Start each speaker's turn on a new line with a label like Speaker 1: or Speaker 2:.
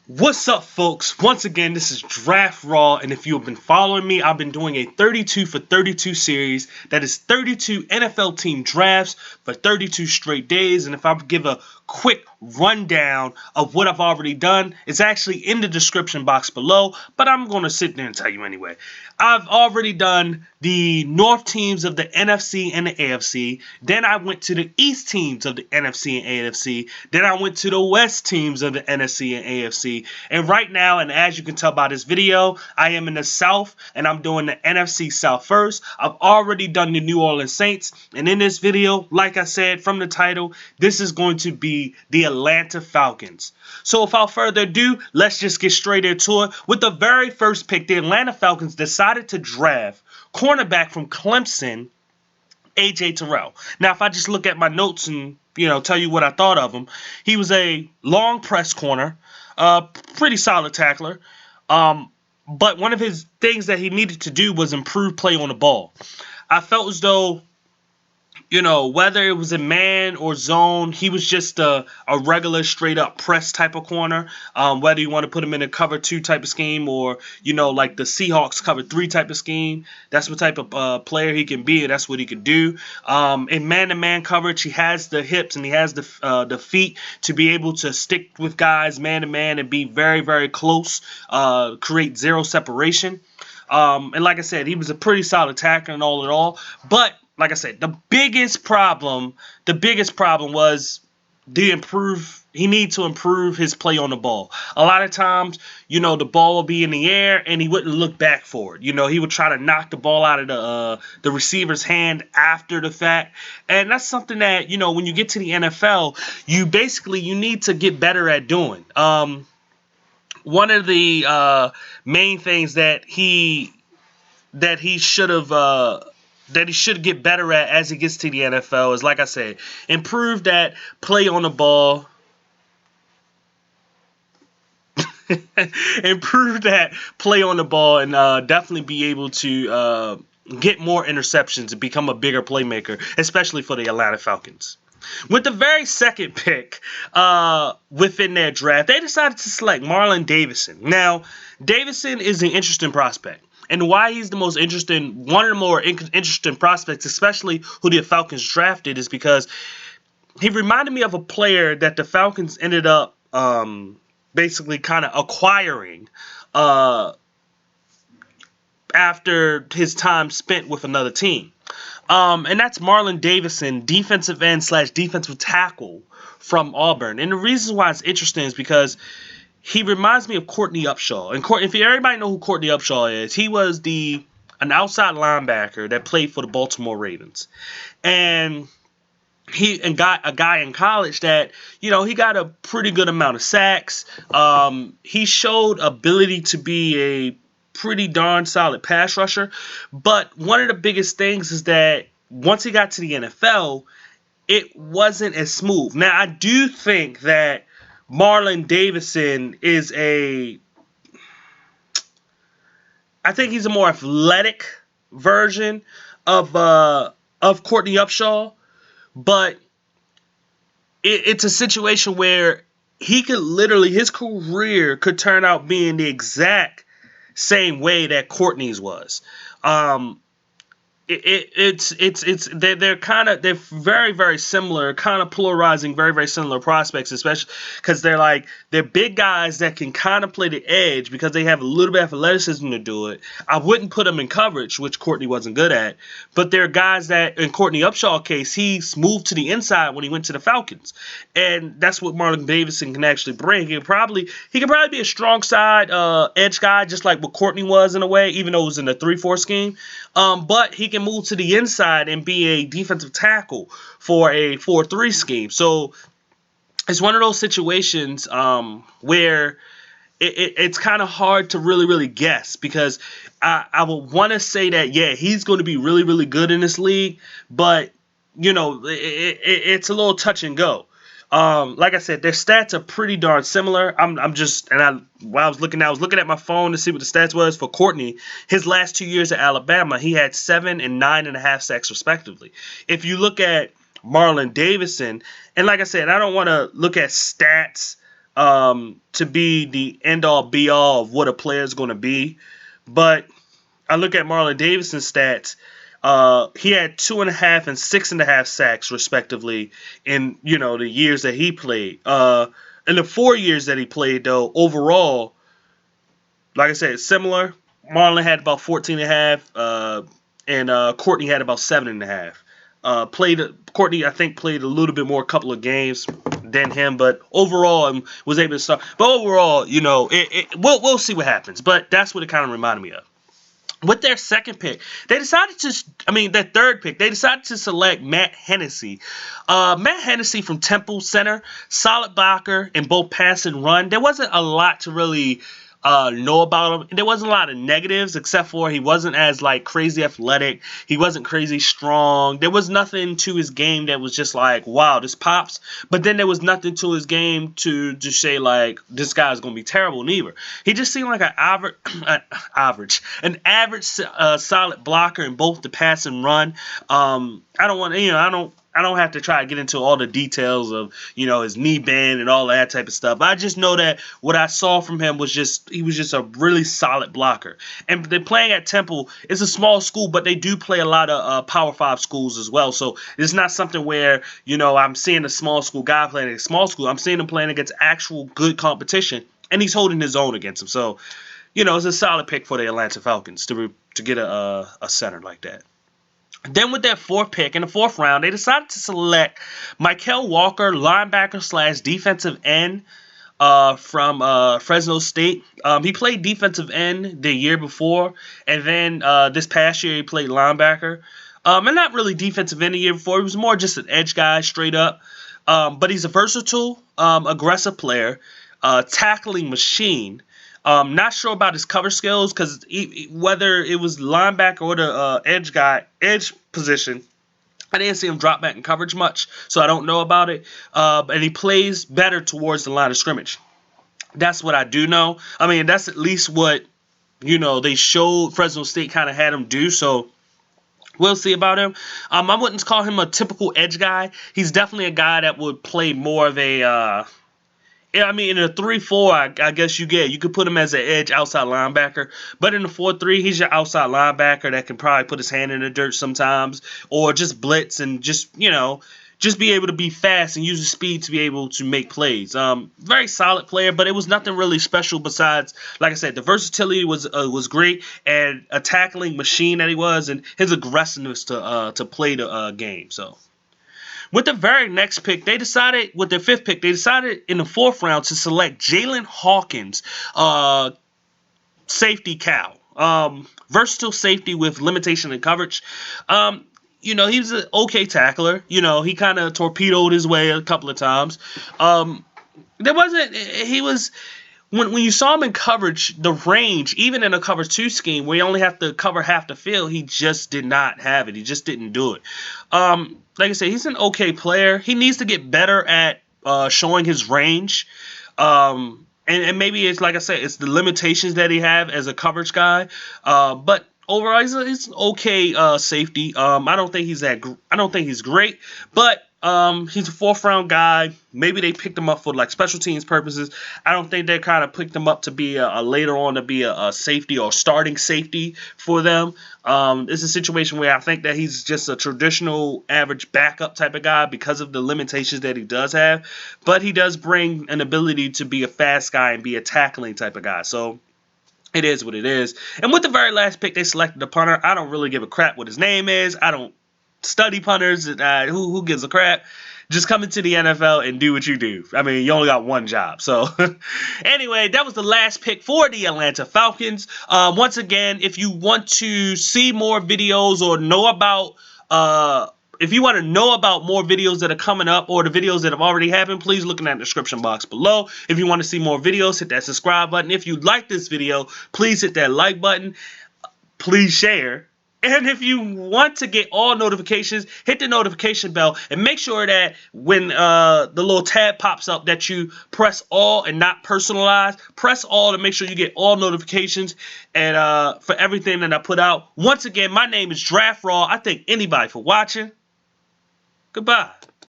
Speaker 1: What's up, folks? Once again, this is Draft Raw, and if you have been following me, I've been doing a 32 for 32 series. That is 32 NFL team drafts for 32 straight days, and if I give a quick rundown of what I've already done, it's actually in the description box below, but I'm going to sit there and tell you anyway. I've already done the North teams of the NFC and the AFC. Then I went to the East teams of the NFC and AFC. Then I went to the West teams of the NFC and AFC. And right now, and as you can tell by this video, I am in the South, and I'm doing the NFC South first. I've already done the New Orleans Saints. And in this video, like I said from the title, this is going to be the Atlanta Falcons. So without further ado, let's just get straight into it. With the very first pick, the Atlanta Falcons decided to draft cornerback from Clemson, A.J. Terrell. Now, if I just look at my notes and, tell you what I thought of him, he was a long press corner, pretty solid tackler. But one of his things that he needed to do was improve play on the ball. I felt as though, whether it was a man or zone, he was just a regular straight-up press type of corner. Whether you want to put him in a cover 2 type of scheme or, like the Seahawks cover 3 type of scheme, that's what type of player he can be, and that's what he can do. In man-to-man coverage, he has the hips and he has the feet to be able to stick with guys man-to-man and be very, very close, create zero separation. And like I said, he was a pretty solid tackler and all in all, but like I said, the biggest problem was he needs to improve his play on the ball. A lot of times, the ball will be in the air and he wouldn't look back for it. He would try to knock the ball out of the receiver's hand after the fact. And that's something that, when you get to the NFL, you need to get better at doing. One of the main things that he should get better at as he gets to the NFL is, like I said, improve that play on the ball. Improve that play on the ball and definitely be able to get more interceptions and become a bigger playmaker, especially for the Atlanta Falcons. With the very second pick within their draft, they decided to select Marlon Davidson. Now, Davidson is an interesting prospect. And why he's one of the more interesting prospects, especially who the Falcons drafted, is because he reminded me of a player that the Falcons ended up basically kind of acquiring after his time spent with another team. And that's Marlon Davidson, defensive end / defensive tackle from Auburn. And the reason why it's interesting is because he reminds me of Courtney Upshaw. And if everybody know who Courtney Upshaw is, he was an outside linebacker that played for the Baltimore Ravens. And he got a guy in college that, he got a pretty good amount of sacks. He showed ability to be a pretty darn solid pass rusher. But one of the biggest things is that once he got to the NFL, it wasn't as smooth. Now, I do think that Marlon Davidson is I think he's a more athletic version of Courtney Upshaw, but it's a situation where his career could turn out being the exact same way that Courtney's was. They're very, very similar, kind of polarizing, very, very similar prospects, especially because they're big guys that can kind of play the edge because they have a little bit of athleticism to do it. I wouldn't put them in coverage, which Courtney wasn't good at, but they're guys that, in Courtney Upshaw's case, he's moved to the inside when he went to the Falcons, and that's what Marlon Davidson can actually bring. He can probably be a strong side edge guy, just like what Courtney was in a way, even though it was in a 3-4 scheme. But he can move to the inside and be a defensive tackle for a 4-3 scheme. So it's one of those situations where it's kind of hard to really, really guess, because I would want to say that, yeah, he's going to be really, really good in this league, but, it's a little touch and go. Like I said, their stats are pretty darn similar. While I was looking at my phone to see what the stats was for Courtney. His last 2 years at Alabama, he had 7 and 9.5 sacks respectively. If you look at Marlon Davidson, and like I said, I don't want to look at stats to be the end-all be-all of what a player is going to be. But I look at Marlon Davidson's stats. He had 2.5 and 6.5 sacks, respectively, in the years that he played. In the 4 years that he played, though, overall, like I said, similar. Marlon had about 14.5, and Courtney had about 7.5. Courtney, I think, played a little bit more, a couple of games than him, but overall was able to start. But overall, we'll see what happens. But that's what it kind of reminded me of. With their second pick, their third pick, they decided to select Matt Hennessy. Matt Hennessy from Temple Center, solid blocker in both pass and run. There wasn't a lot to really know about him. There wasn't a lot of negatives, except for he wasn't as crazy athletic. He wasn't crazy strong. There was nothing to his game that was just like, wow, this pops. But then there was nothing to his game to just say this guy's gonna be terrible neither. He just seemed like an average solid blocker in both the pass and run. I don't have to try to get into all the details of, his knee bend and all that type of stuff. I just know that what I saw from him was he was just a really solid blocker. And they're playing at Temple. It's a small school, but they do play a lot of Power 5 schools as well. So it's not something where, I'm seeing a small school guy playing at a small school. I'm seeing him playing against actual good competition, and he's holding his own against him. So, it's a solid pick for the Atlanta Falcons to get a center like that. Then with their fourth pick in the fourth round, they decided to select Michael Walker, linebacker / defensive end from Fresno State. He played defensive end the year before, and then this past year he played linebacker. And not really defensive end the year before. He was more just an edge guy, straight up. But he's a versatile, aggressive player, tackling machine. Not sure about his cover skills, because whether it was linebacker or the edge position, I didn't see him drop back in coverage much, so I don't know about it. And he plays better towards the line of scrimmage. That's what I do know. That's at least what they showed Fresno State kind of had him do. So we'll see about him. I wouldn't call him a typical edge guy. He's definitely a guy that would play more of a in a 3-4, I guess you could put him as an edge outside linebacker. But in the 4-3, he's your outside linebacker that can probably put his hand in the dirt sometimes, or just blitz and just be able to be fast and use the speed to be able to make plays. Very solid player, but it was nothing really special besides, like I said, the versatility was great, and a tackling machine that he was, and his aggressiveness to play the game. So. With the very next pick, with their fifth pick, they decided in the fourth round to select Jalen Hawkins, safety Cal. Versatile safety with limitation in coverage. He was an okay tackler. He kind of torpedoed his way a couple of times. When you saw him in coverage, the range, even in a cover 2 scheme where you only have to cover half the field, he just did not have it. He just didn't do it. Like I said, he's an okay player. He needs to get better at showing his range. And maybe it's, like I said, it's the limitations that he have as a coverage guy. But overall, he's an okay safety. I don't think he's great, but he's a fourth round guy. Maybe they picked him up for special teams purposes. I don't think they kind of picked him up to be later on to be a safety or starting safety for them. It's a situation where I think that he's just a traditional average backup type of guy because of the limitations that he does have. But he does bring an ability to be a fast guy and be a tackling type of guy. So it is what it is. And with the very last pick, they selected a punter. I don't really give a crap what his name is. I don't study punters. Who gives a crap? Just come into the NFL and do what you do. You only got one job. So anyway, that was the last pick for the Atlanta Falcons. Once again, if you want to see more videos or know about if you want to know about more videos that are coming up or the videos that have already happened, please look in that description box below. If you want to see more videos, hit that subscribe button. If you like this video, please hit that like button. Please share. And if you want to get all notifications, hit the notification bell and make sure that when the little tab pops up that you press all and not personalize. Press all to make sure you get all notifications and for everything that I put out. Once again, my name is Draft Raw. I thank anybody for watching. Goodbye.